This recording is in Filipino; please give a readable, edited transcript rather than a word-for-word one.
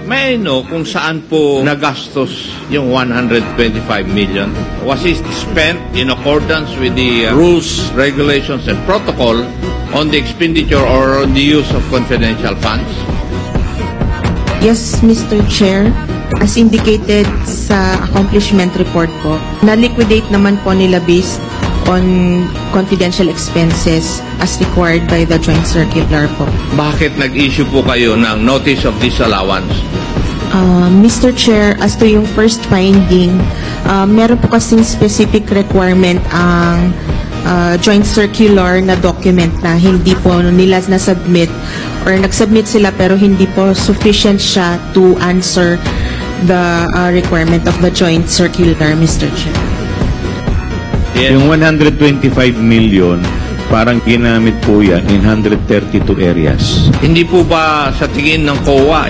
May I know kung saan po nagastos yung 125 million? Was it spent in accordance with the rules, regulations, and protocol on the expenditure or on the use of confidential funds? Yes, Mr. Chair. As indicated sa accomplishment report ko, na-liquidate naman po nila based on confidential expenses as required by the joint circular po. Bakit nag-issue po kayo ng notice of disallowance? Mr. Chair, as to yung first finding, meron po kasing specific requirement ang joint circular na document na hindi po nila na-submit or nag-submit sila pero hindi po sufficient siya to answer the requirement of the joint circular, Mr. Chair. Yes. Yung 125 million, parang ginamit po yan in 132 areas. Hindi po ba sa tingin ng COA